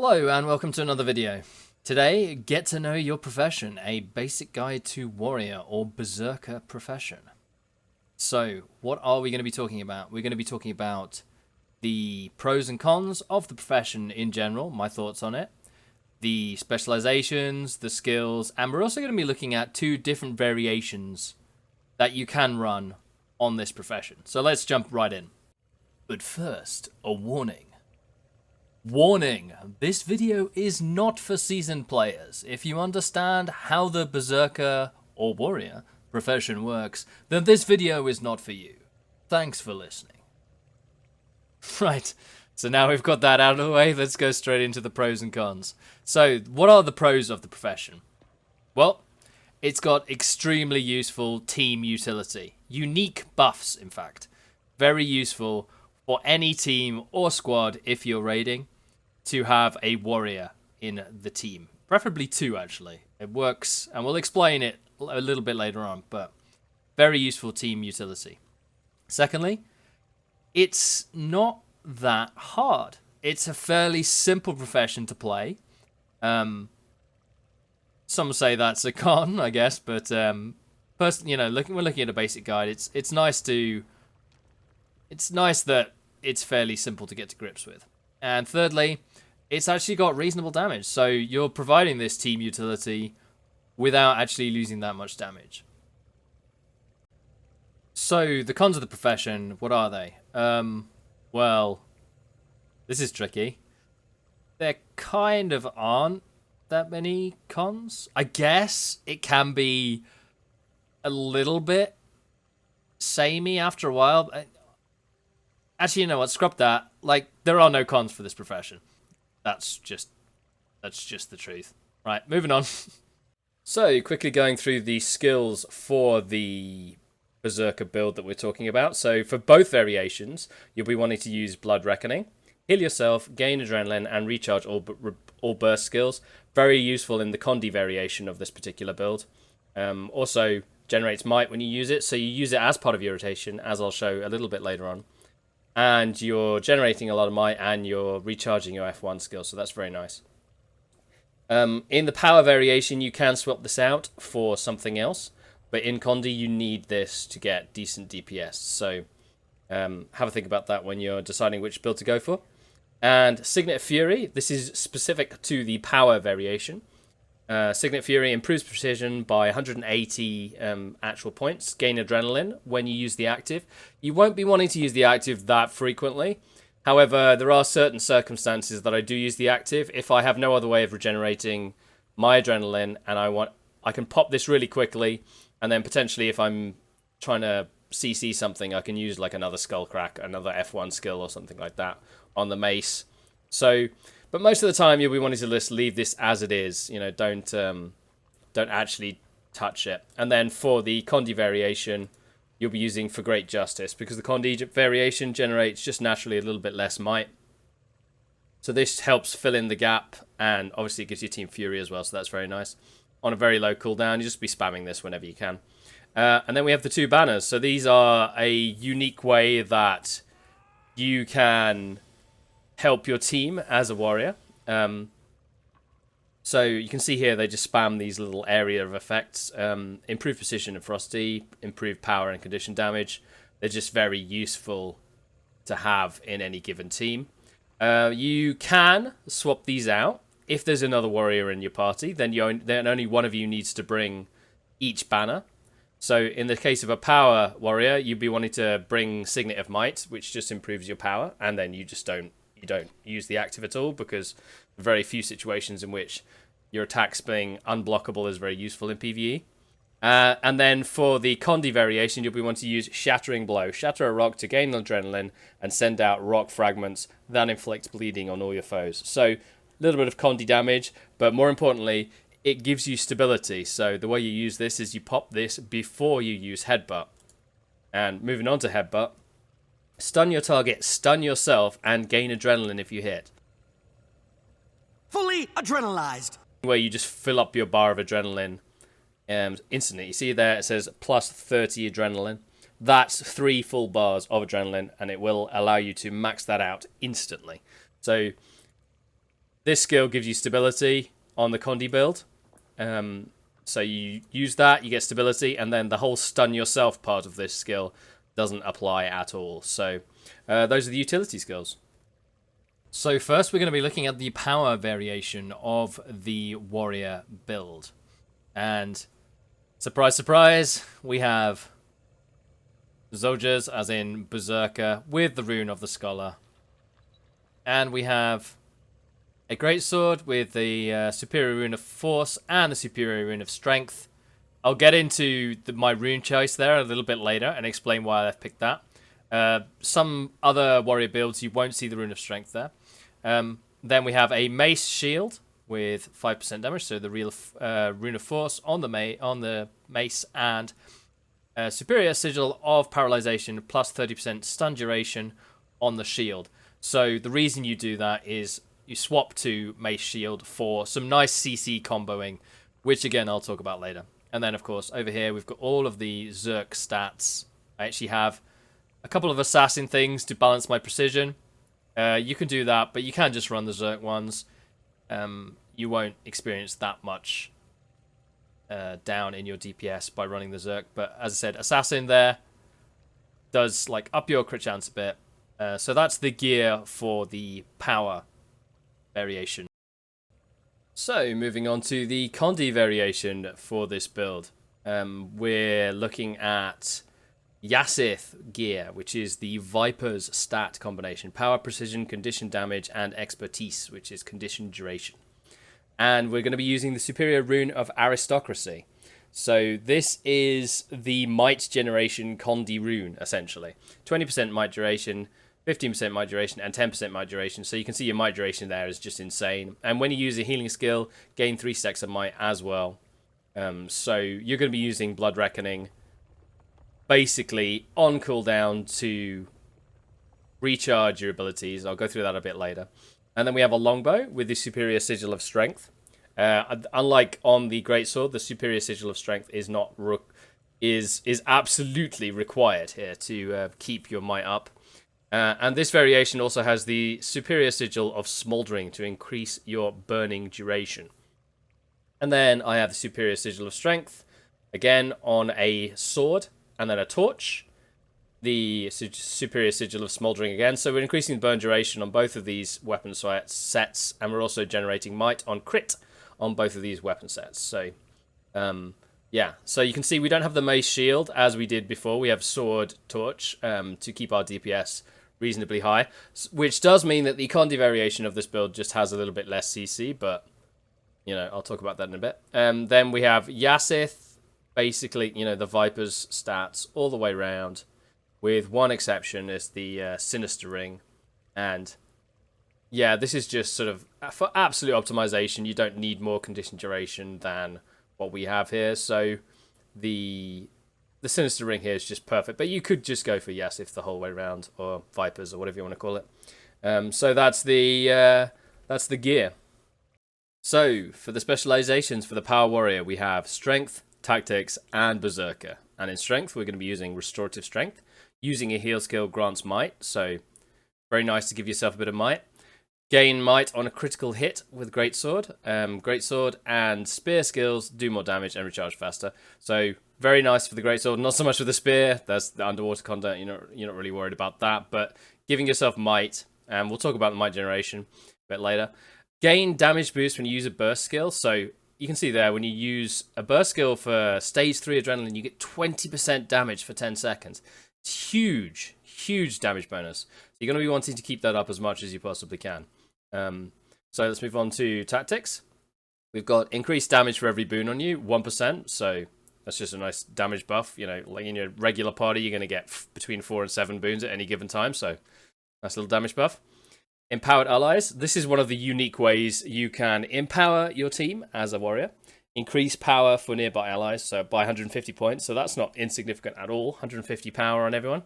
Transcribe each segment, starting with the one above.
Hello and welcome to another video. Today, get to know your profession, a basic guide to warrior or berserker profession. So, what are we going to be talking about? We're going to be talking about the pros and cons of the profession in general, my thoughts on it, the specializations, the skills, and we're also going to be looking at two different variations that you can run on this profession. So let's jump right in. But first, a warning. Warning, this video is not for seasoned players. If you understand how the berserker or warrior profession works, then this video is not for you. Thanks for listening. Right, so now we've got that out of the way, let's go straight into the pros and cons. So, what are the pros of the profession? Well, it's got extremely useful team utility. Unique buffs, in fact. Very useful for any team or squad if you're raiding to have a warrior in the team. Preferably two, actually. It works, and we'll explain it a little bit later on, but very useful team utility. Secondly, it's not that hard. It's a fairly simple profession to play. Some say that's a con, I guess, but we're looking at a basic guide. It's nice that it's fairly simple to get to grips with. And thirdly, it's actually got reasonable damage. So you're providing this team utility without actually losing that much damage. So the cons of the profession, what are they? Well, this is tricky. There kind of aren't that many cons. I guess it can be a little bit samey after a while. Actually, you know what? Scrap that. Like, there are no cons for this profession. That's just the truth. Right, moving on. So, quickly going through the skills for the berserker build that we're talking about. So, for both variations, you'll be wanting to use Blood Reckoning, heal yourself, gain adrenaline, and recharge all burst skills. Very useful in the Condi variation of this particular build. Also, generates might when you use it, so you use it as part of your rotation, as I'll show a little bit later on. And you're generating a lot of might and you're recharging your F1 skill, so that's very nice. In the power variation, you can swap this out for something else, but in Condi, you need this to get decent DPS. So have a think about that when you're deciding which build to go for. And Signet Fury, this is specific to the power variation. Signet Fury improves precision by 180 actual points. Gain adrenaline when you use the active. You won't be wanting to use the active that frequently. However, there are certain circumstances that I do use the active. If I have no other way of regenerating my adrenaline and I can pop this really quickly, and then potentially if I'm trying to CC something, I can use like another skull crack, another F1 skill or something like that on the mace. But most of the time, you'll be wanting to just leave this as it is. You know, don't actually touch it. And then for the Condi variation, you'll be using For Great Justice, because the Condi variation generates just naturally a little bit less might. So this helps fill in the gap, and obviously it gives your team Fury as well, so that's very nice. On a very low cooldown, you just be spamming this whenever you can. And then we have the two banners. So these are a unique way that you can help your team as a warrior. So you can see here they just spam these little area of effects. Improve precision and frosty, improve power and condition damage. They're just very useful to have in any given team. You can swap these out if there's another warrior in your party. Then only one of you needs to bring each banner. So in the case of a power warrior, you'd be wanting to bring Signet of Might, which just improves your power, and then you don't use the active at all, because very few situations in which your attacks being unblockable is very useful in PvE. And then for the Condi variation, you'll be wanting to use Shattering Blow. Shatter a rock to gain adrenaline and send out rock fragments that inflict bleeding on all your foes. So a little bit of Condi damage, but more importantly, it gives you stability. So the way you use this is you pop this before you use Headbutt. And moving on to Headbutt, stun your target, stun yourself, and gain adrenaline if you hit. Fully adrenalized. Where you just fill up your bar of adrenaline instantly. You see there it says plus 30 adrenaline. That's 3 full bars of adrenaline, and it will allow you to max that out instantly. So This skill gives you stability on the Condi build. So you use that, you get stability, and then the whole stun yourself part of this skill doesn't apply at all. So those are the utility skills. So first we're going to be looking at the power variation of the warrior build. And surprise, surprise, we have soldiers, as in berserker, with the rune of the scholar. And we have a greatsword with the superior rune of force and the superior rune of strength. I'll get into my rune choice there a little bit later and explain why I've picked that. Some other warrior builds, you won't see the rune of strength there. Then we have a mace shield with 5% damage, so the real rune of force on the mace, and superior sigil of paralyzation plus 30% stun duration on the shield. So the reason you do that is you swap to mace shield for some nice CC comboing, which again I'll talk about later. And then of course over here we've got all of the Zerk stats. I actually have a couple of assassin things to balance my precision. You can do that, but you can just run the Zerk ones. You won't experience that much down in your DPS by running the Zerk. But as I said, assassin there does like up your crit chance a bit. So that's the gear for the power variation. So moving on to the Condi variation for this build. We're looking at Yasith gear, which is the Viper's stat combination. Power, precision, condition damage, and expertise, which is condition duration. And we're going to be using the superior rune of aristocracy. So this is the might generation Condi rune, essentially. 20% might duration, 15% might duration, and 10% might duration. So you can see your might duration there is just insane. And when you use a healing skill, gain 3 stacks of might as well. So you're going to be using Blood Reckoning basically on cooldown to recharge your abilities. I'll go through that a bit later. And then we have a longbow with the superior sigil of strength. Unlike on the greatsword, the superior sigil of strength is not is absolutely required here to keep your might up. And this variation also has the superior sigil of smoldering to increase your burning duration. And then I have the superior sigil of strength again on a sword, and then a torch, the superior sigil of smoldering again. So we're increasing the burn duration on both of these weapon sets, and we're also generating might on crit on both of these weapon sets. So yeah, so you can see we don't have the mace shield as we did before. We have sword, torch to keep our DPS reasonably high, which does mean that the Condi variation of this build just has a little bit less CC, but you know, I'll talk about that in a bit. Then we have Yasith, basically, you know, the Viper's stats all the way around, with one exception, is the Sinister Ring. And yeah, this is just sort of for absolute optimization. You don't need more condition duration than what we have here. So the Sinister Ring here is just perfect. But you could just go for Yasith the whole way around, or Vipers, or whatever you want to call it. So that's the gear. So for the specializations for the Power Warrior, we have Strength, Tactics, and Berserker. And in Strength, we're going to be using Restorative Strength. Using a heal skill grants might, so very nice to give yourself a bit of might. Gain might on a critical hit with Greatsword. Greatsword and Spear skills do more damage and recharge faster. So very nice for the Greatsword. Not so much for the Spear. That's the underwater content. You're not really worried about that. But giving yourself might, and we'll talk about the might generation a bit later. Gain damage boost when you use a burst skill. So you can see there, when you use a burst skill for stage 3 adrenaline, you get 20% damage for 10 seconds. It's huge, huge damage bonus. So you're going to be wanting to keep that up as much as you possibly can. So let's move on to Tactics. We've got increased damage for every boon on you, 1%. So that's just a nice damage buff. You know, like in your regular party, you're going to get between 4 and 7 boons at any given time. So nice little damage buff. Empowered allies. This is one of the unique ways you can empower your team as a warrior. Increase power for nearby allies, so by 150 points. So that's not insignificant at all. 150 power on everyone.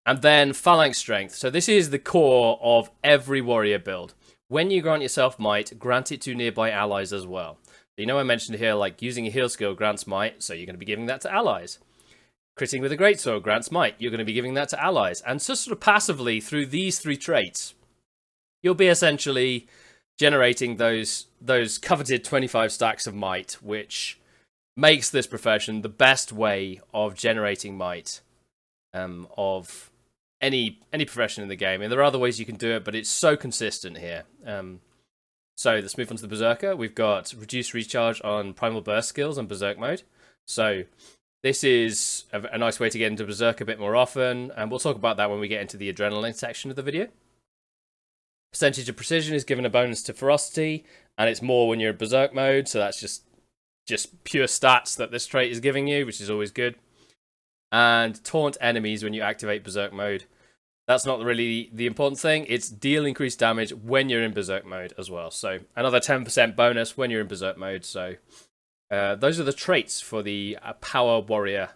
And then phalanx strength. So this is the core of every warrior build. When you grant yourself might, grant it to nearby allies as well. You know I mentioned here, like using a heal skill grants might, so you're going to be giving that to allies. Critting with a greatsword grants might, you're going to be giving that to allies. And just sort of passively through these 3 traits, you'll be essentially generating those coveted 25 stacks of might, which makes this profession the best way of generating might of any profession in the game. And there are other ways you can do it, but it's so consistent here. So let's move on to the Berserker. We've got reduced recharge on Primal Burst skills and Berserk mode. So this is a nice way to get into Berserk a bit more often, and we'll talk about that when we get into the Adrenaline section of the video. Percentage of precision is given a bonus to ferocity, and it's more when you're in Berserk mode, so that's just pure stats that this trait is giving you, which is always good. And taunt enemies when you activate Berserk mode. That's not really the important thing. It's deal increased damage when you're in Berserk mode as well. So another 10% bonus when you're in Berserk mode. So those are the traits for the Power Warrior.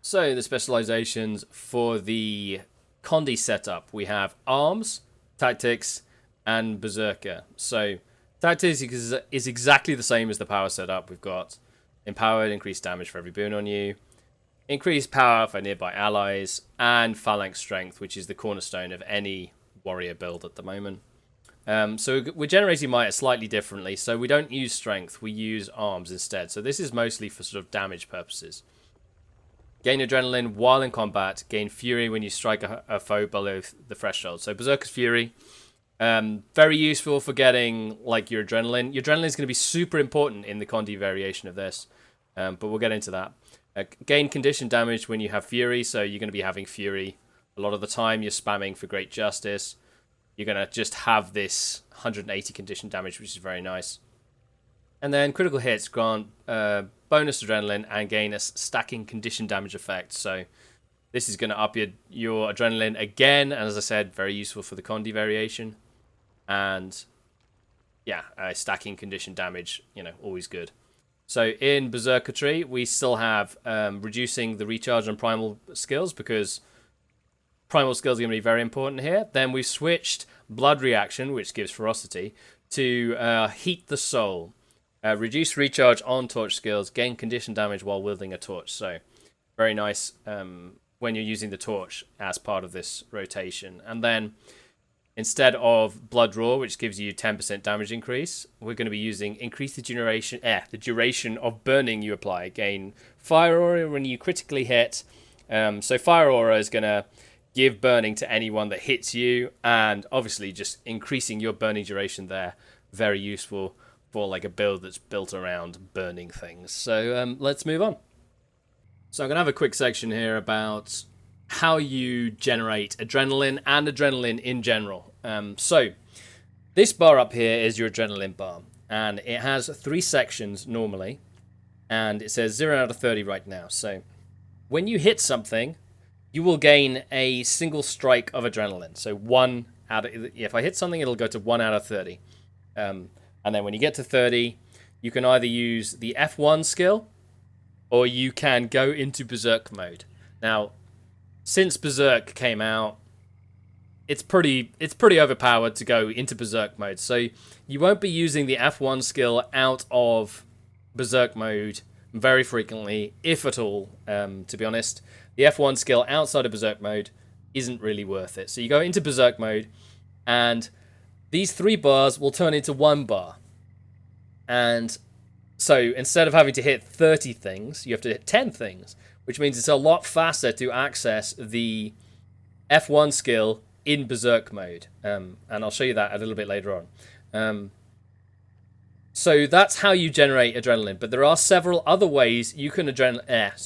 So the specializations for the Condi setup. We have Arms, Tactics, and Berserker. So Tactics is exactly the same as the Power setup. We've got Empowered, increased damage for every boon on you. Increased power for nearby allies, and Phalanx Strength, which is the cornerstone of any warrior build at the moment. So we're generating might slightly differently, so we don't use Strength, we use Arms instead. So this is mostly for sort of damage purposes. Gain Adrenaline while in combat, gain Fury when you strike a foe below the threshold. So Berserker's Fury, very useful for getting like your Adrenaline. Your Adrenaline is going to be super important in the Condi variation of this, but we'll get into that. Gain condition damage when you have Fury, so you're going to be having Fury a lot of the time. You're spamming for Great Justice. You're going to just have this 180 condition damage, which is very nice. And then critical hits grant bonus Adrenaline and gain a stacking condition damage effect. So this is going to up your Adrenaline again, and as I said, very useful for the Condi variation. And yeah, stacking condition damage, always good. So in Berserker tree, we still have reducing the recharge on primal skills, because primal skills are going to be very important here. Then we've switched blood reaction, which gives ferocity, to heat the soul. Reduce recharge on torch skills, gain condition damage while wielding a torch. So very nice when you're using the torch as part of this rotation. And then instead of Blood Raw, which gives you 10% damage increase, we're going to be using increase the duration of burning you apply. Gain Fire Aura when you critically hit. So Fire Aura is going to give burning to anyone that hits you, and obviously just increasing your burning duration there. Very useful for like a build that's built around burning things. So let's move on. So I'm going to have a quick section here about how you generate adrenaline and adrenaline in general. So this bar up here is your adrenaline bar, and it has 3 sections normally, and it says 0 out of 30 right now. So when you hit something, you will gain a single strike of adrenaline. So if I hit something, it'll go to 1 out of 30. And then when you get to 30, you can either use the F1 skill, or you can go into Berserk mode. Now, since Berserk came out, it's pretty overpowered to go into Berserk mode. So you won't be using the F1 skill out of Berserk mode very frequently, if at all, to be honest. The F1 skill outside of Berserk mode isn't really worth it. So you go into Berserk mode, and these 3 bars will turn into 1 bar. And so instead of having to hit 30 things, you have to hit 10 things, which means it's a lot faster to access the F1 skill in Berserk mode. And I'll show you that a little bit later on. So that's how you generate adrenaline. But there are several other ways you can generate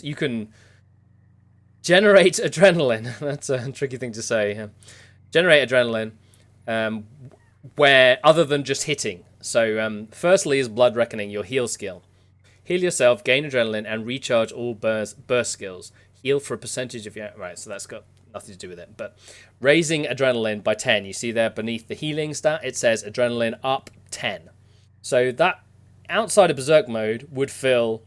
adrenaline. That's a tricky thing to say. Generate adrenaline where other than just hitting. So firstly is Blood Reckoning, your heal skill. Heal yourself, gain adrenaline, and recharge all burst skills. Heal for a percentage of your... Right, so that's got nothing to do with it. But raising adrenaline by 10. You see there beneath the healing stat, it says adrenaline up 10. So that outside of Berserk mode would fill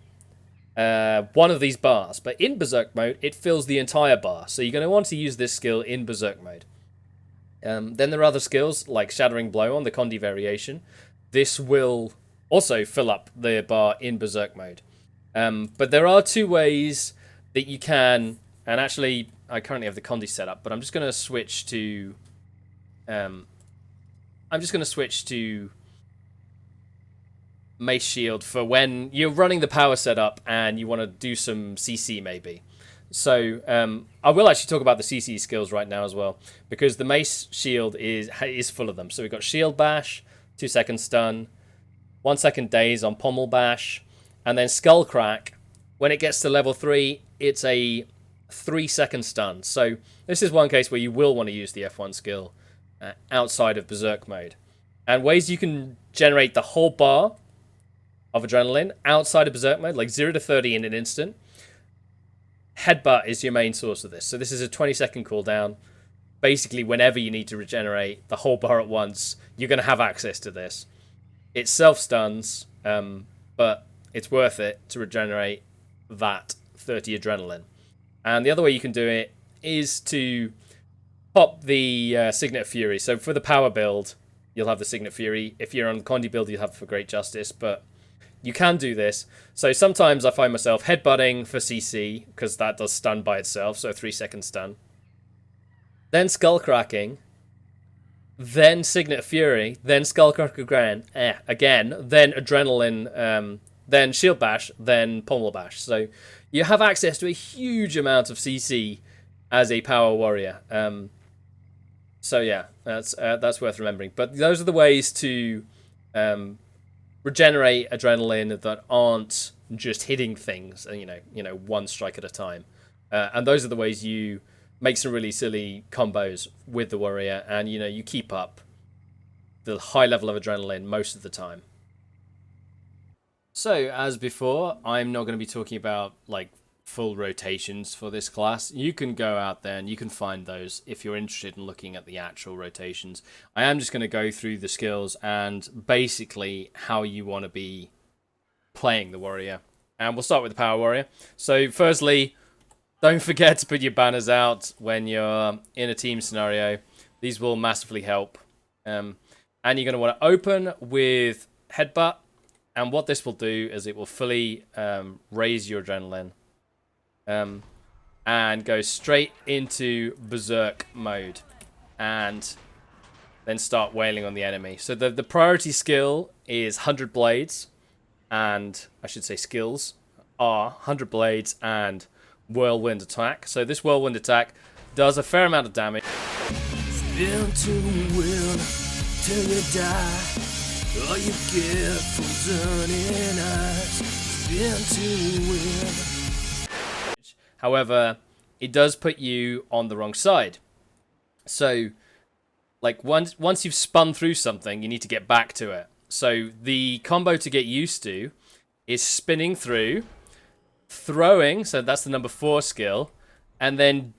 one of these bars. But in Berserk mode, it fills the entire bar. So you're going to want to use this skill in Berserk mode. Then there are other skills like Shattering Blow on the Condi variation. This will also fill up the bar in Berserk mode. But there are 2 ways that you can, and actually I currently have the Condi set up, but I'm just going to switch to, I'm I'm just going to switch to Mace Shield for when you're running the power setup and you want to do some CC maybe. So I will actually talk about the CC skills right now as well, because the Mace Shield is full of them. So we've got Shield Bash, 2-second stun, 1-second daze on Pommel Bash, and then Skull Crack. When it gets to level 3, it's a 3-second stun. So this is one case where you will want to use the F1 skill outside of Berserk mode. And ways you can generate the whole bar of adrenaline outside of Berserk mode, like 0 to 30 in an instant. Headbutt is your main source of this. So this is a 20-second cooldown. Basically, whenever you need to regenerate the whole bar at once, you're going to have access to this. It self-stuns, but it's worth it to regenerate that 30 adrenaline. And the other way you can do it is to pop the Signet Fury. So for the power build, you'll have the Signet Fury. If you're on the Condi build, you'll have it for Great Justice, but you can do this. So sometimes I find myself headbutting for CC, because that does stun by itself, so a 3-second stun. Then Skull Cracking, then Signet Fury, then Skull Crack again, then Adrenaline, then Shield Bash, then Pommel Bash. So you have access to a huge amount of CC as a power warrior. So yeah, that's worth remembering. But those are the ways to regenerate adrenaline that aren't just hitting things, one strike at a time. And those are the ways you make some really silly combos with the warrior, and you keep up the high level of adrenaline most of the time. So as before, I'm not going to be talking about like full rotations for this class. You can go out there and you can find those if you're interested in looking at the actual rotations. I am just going to go through the skills and basically how you want to be playing the warrior. And we'll start with the power warrior. So firstly, don't forget to put your banners out when you're in a team scenario. These will massively help. And you're going to want to open with Headbutt. And what this will do is it will fully raise your adrenaline. And go straight into Berserk mode. And then start wailing on the enemy. So the priority skill is 100 Blades. And I should say skills are 100 Blades and Whirlwind Attack. So this Whirlwind Attack does a fair amount of damage. Spin to win till you die. All you get from turning eyes. Spin to win. However, it does put you on the wrong side. So, like once you've spun through something, you need to get back to it. So the combo to get used to is spinning through, throwing, so that's the number 4 skill, and then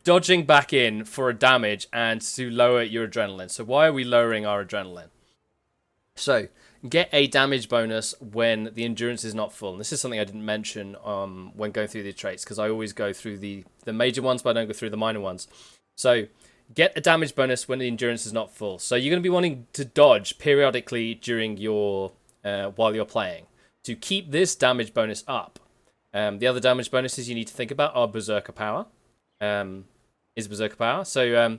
dodging back in for a damage and to lower your adrenaline. So why are we lowering our adrenaline? So get a damage bonus when the endurance is not full. And this is something I didn't mention when going through the traits, because I always go through the major ones, but I don't go through the minor ones. So get a damage bonus when the endurance is not full. So you're going to be wanting to dodge periodically during your while you're playing to keep this damage bonus up. The other damage bonuses you need to think about are Berserker Power. Berserker Power. So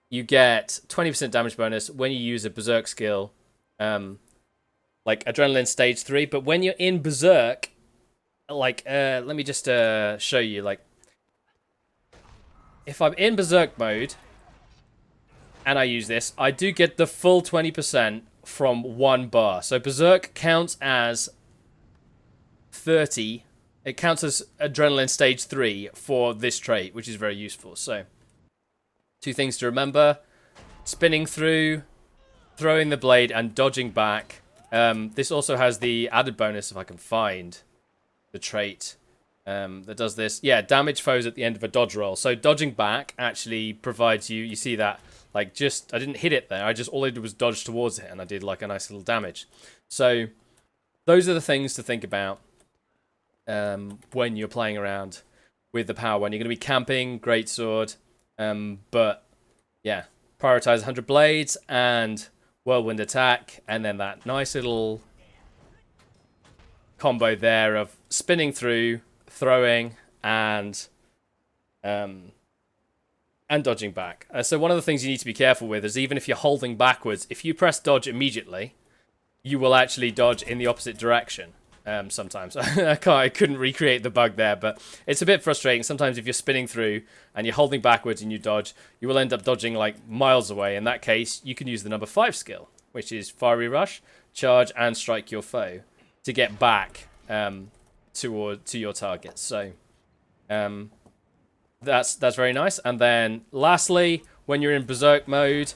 you get 20% damage bonus when you use a Berserk skill, like Adrenaline Stage 3. But when you're in Berserk, like, let me just show you. Like, if I'm in Berserk mode and I use this, I do get the full 20% from 1 bar. So Berserk counts as 30. It counts as Adrenaline Stage 3 for this trait, which is very useful. So, 2 things to remember. Spinning through, throwing the blade, and dodging back. This also has the added bonus, if I can find the trait that does this. Yeah, damage foes at the end of a dodge roll. So, dodging back actually provides you see that, like, I didn't hit it there. All I did was dodge towards it, and I did, like, a nice little damage. So, those are the things to think about. When you're playing around with the power one. You're going to be camping, greatsword, but yeah, prioritize 100 Blades and Whirlwind Attack, and then that nice little combo there of spinning through, throwing, and and dodging back. So one of the things you need to be careful with is even if you're holding backwards, if you press dodge immediately, you will actually dodge in the opposite direction. Sometimes I couldn't recreate the bug there, but it's a bit frustrating. Sometimes if you're spinning through and you're holding backwards and you dodge, you will end up dodging like miles away. In that case, you can use the number 5 skill, which is Fiery Rush, charge, and strike your foe to get back to your target. So that's very nice. And then lastly, when you're in berserk mode,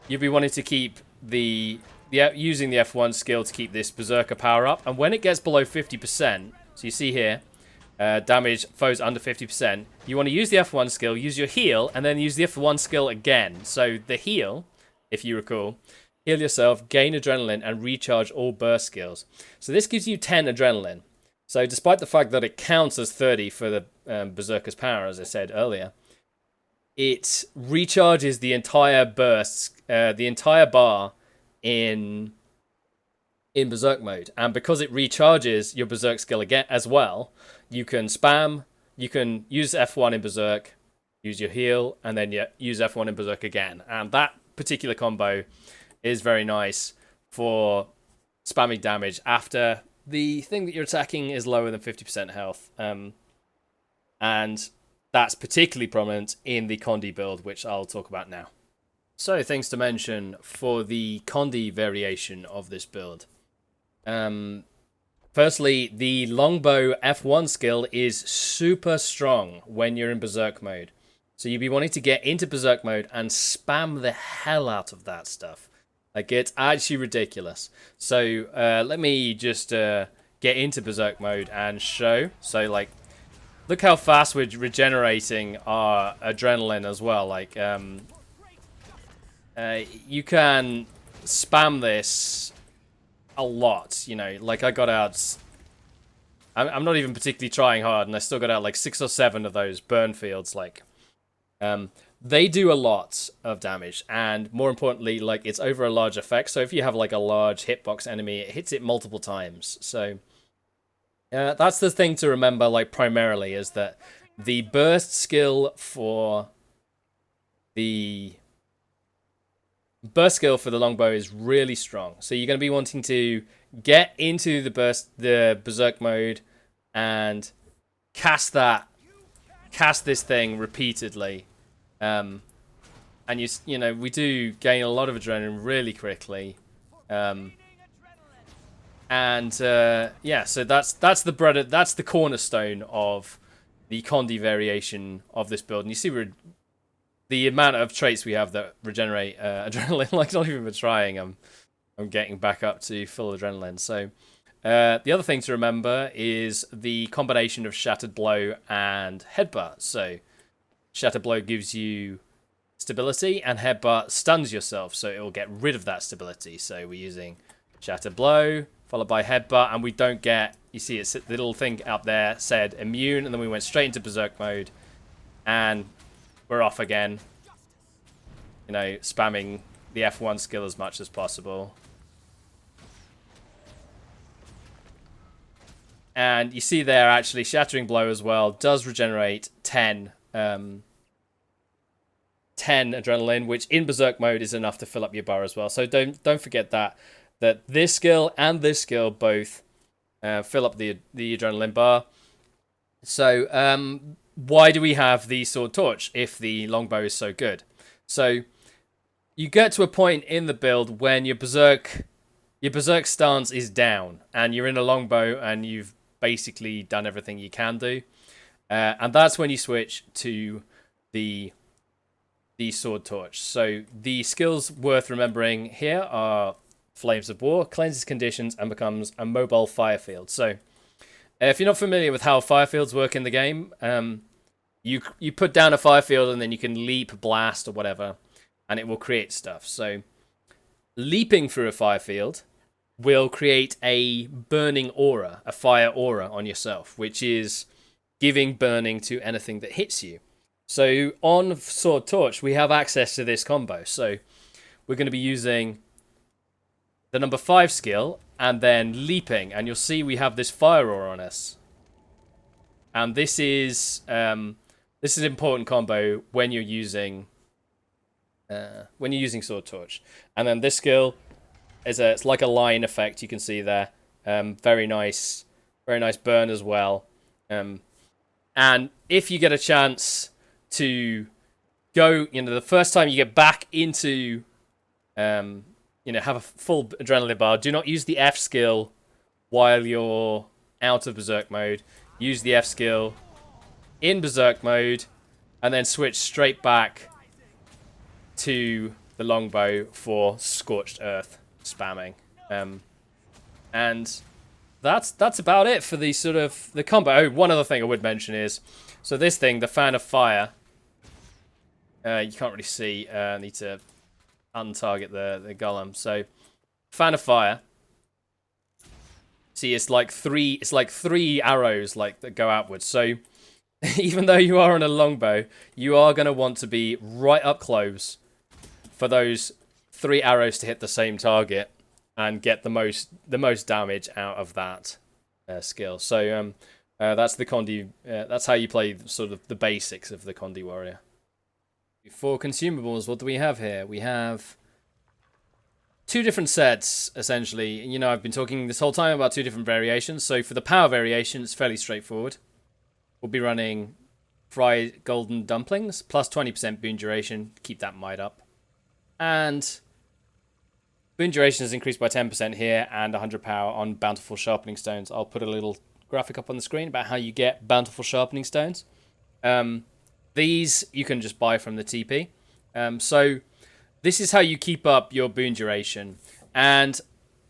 you'll be wanting to keep using the F1 skill to keep this berserker power up. And when it gets below 50%, so you see here, damage foes under 50%, you want to use the F1 skill, use your heal, and then use the F1 skill again. So the heal, if you recall, heal yourself, gain adrenaline, and recharge all burst skills. So this gives you 10 adrenaline. So despite the fact that it counts as 30 for the berserker's power, as I said earlier, it recharges the entire burst, the entire bar in berserk mode. And because it recharges your berserk skill again as well, you can spam, you can use F1 in berserk, use your heal, and then use F1 in berserk again. And that particular combo is very nice for spamming damage after the thing that you're attacking is lower than 50% health. And that's particularly prominent in the Condi build, which I'll talk about now. So, things to mention for the Condi variation of this build. Firstly, the longbow F1 skill is super strong when you're in berserk mode. So you'd be wanting to get into berserk mode and spam the hell out of that stuff. Like, it's actually ridiculous. So, let me just get into berserk mode and show. So, like, look how fast we're regenerating our adrenaline as well. Like, you can spam this a lot, you know. Like, I got out... I'm not even particularly trying hard, and I still got out, like, 6 or 7 of those burn fields, like... they do a lot of damage, and more importantly, like, it's over a large effect. So if you have, like, a large hitbox enemy, it hits it multiple times. So that's the thing to remember, like, primarily, is that the burst skill for the longbow is really strong. So you're going to be wanting to get into the berserk mode and cast this thing repeatedly. And you know, we do gain a lot of adrenaline really quickly. Yeah, so that's the cornerstone of the Condi variation of this build. And you see the amount of traits we have that regenerate adrenaline. Like, not even trying, I'm getting back up to full adrenaline. So the other thing to remember is the combination of Shattered Blow and Headbutt. So Shattered Blow gives you stability, and Headbutt stuns yourself, so it will get rid of that stability. So we're using Shattered Blow, followed by Headbutt, and we don't get... You see, it's the little thing up there said immune, and then we went straight into berserk mode, and we're off again. You know, spamming the F1 skill as much as possible. And you see there, actually, Shattering Blow as well does regenerate 10 adrenaline, which in berserk mode is enough to fill up your bar as well. So don't forget that this skill and this skill both fill up the adrenaline bar. So why do we have the sword torch if the longbow is so good? So you get to a point in the build when your berserk stance is down and you're in a longbow and you've basically done everything you can do. And that's when you switch to the sword torch. So the skills worth remembering here are Flames of War, cleanses conditions, and becomes a mobile fire field. So if you're not familiar with how fire fields work in the game, you put down a fire field and then you can leap, blast, or whatever, and it will create stuff. So leaping through a fire field will create a burning aura, a fire aura on yourself, which is giving burning to anything that hits you. So on Sword Torch, we have access to this combo. So we're going to be using the number 5 skill and then leaping. And you'll see we have this fire aura on us. And this is This is an important combo when you're using Sword Torch. And then this skill is it's like a line effect. You can see there. Very nice burn as well. And if you get a chance to go, the first time you get back into, have a full adrenaline bar, do not use the F skill while you're out of Berserk mode. Use the F skill in Berserk mode, and then switch straight back to the longbow for Scorched Earth spamming. And that's about it for the sort of the combo. Oh, one other thing I would mention is, so this thing, the Fan of Fire, you can't really see. I need to untarget the golem. So, Fan of Fire. See, it's like three arrows that go outwards. So, even though you are on a longbow, you are going to want to be right up close for those 3 arrows to hit the same target and get the most damage out of that skill. So that's the Condi. That's how you play sort of the basics of the Condi warrior. For consumables, what do we have here? We have 2 different sets, essentially. I've been talking this whole time about 2 different variations. So for the power variation, it's fairly straightforward. We'll be running fried golden dumplings, plus 20% boon duration. Keep that might up. And boon duration is increased by 10% here, and 100 power on bountiful sharpening stones. I'll put a little graphic up on the screen about how you get bountiful sharpening stones. These you can just buy from the TP. So this is how you keep up your boon duration. And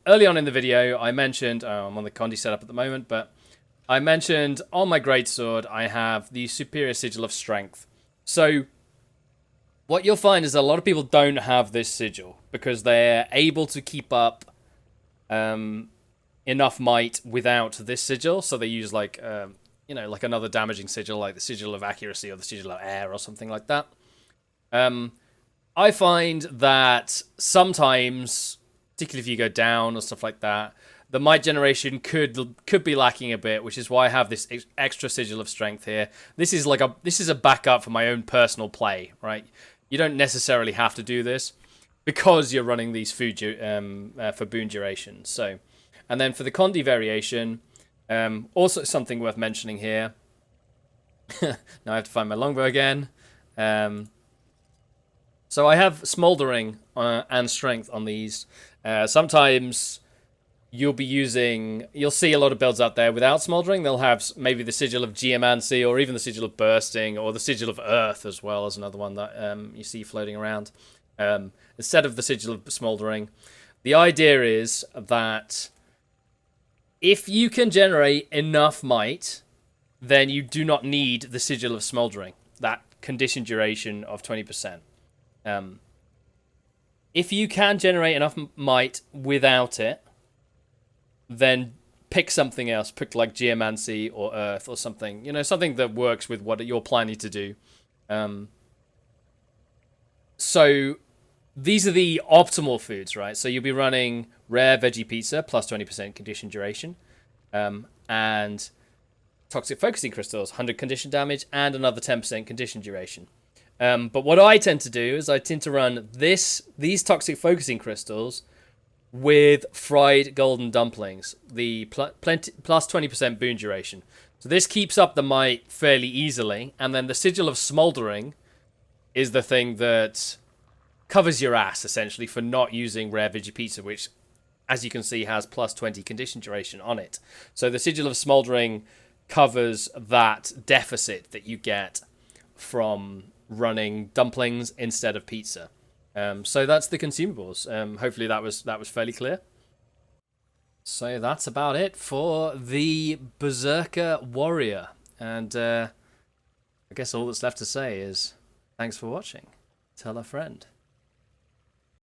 early on in the video, I mentioned, I'm on the Condi setup at the moment, but I mentioned on my greatsword, I have the superior sigil of strength. So what you'll find is a lot of people don't have this sigil because they're able to keep up enough might without this sigil. So they use like another damaging sigil, like the sigil of accuracy or the sigil of air or something like that. I find that sometimes, particularly if you go down or stuff like that, the might generation could be lacking a bit, which is why I have this extra sigil of strength here. This is a backup for my own personal play, right? You don't necessarily have to do this because you're running these for boon duration. So, and then for the Condi variation, also something worth mentioning here. Now I have to find my longbow again. So I have smoldering and strength on these. Sometimes you'll see a lot of builds out there without smoldering. They'll have maybe the sigil of geomancy or even the sigil of bursting or the sigil of earth as well as another one that you see floating around. Instead of the sigil of smoldering. The idea is that if you can generate enough might, then you do not need the sigil of smoldering, that condition duration of 20%. If you can generate enough might without it, then pick something else. Pick like geomancy or earth or something. Something that works with what you're planning to do. So these are the optimal foods, right? So you'll be running rare veggie pizza plus 20% condition duration, and toxic focusing crystals, 100 condition damage, and another 10% condition duration. But what I tend to do is I tend to run these toxic focusing crystals with fried golden dumplings, the plus 20% boon duration. So this keeps up the might fairly easily, and then the sigil of smoldering is the thing that covers your ass, essentially, for not using rare veggie pizza, which, as you can see, has plus 20 condition duration on it. So the sigil of smoldering covers that deficit that you get from running dumplings instead of pizza. So that's the consumables. Hopefully that was fairly clear. So that's about it for the Berserker Warrior. And I guess all that's left to say is thanks for watching. Tell a friend.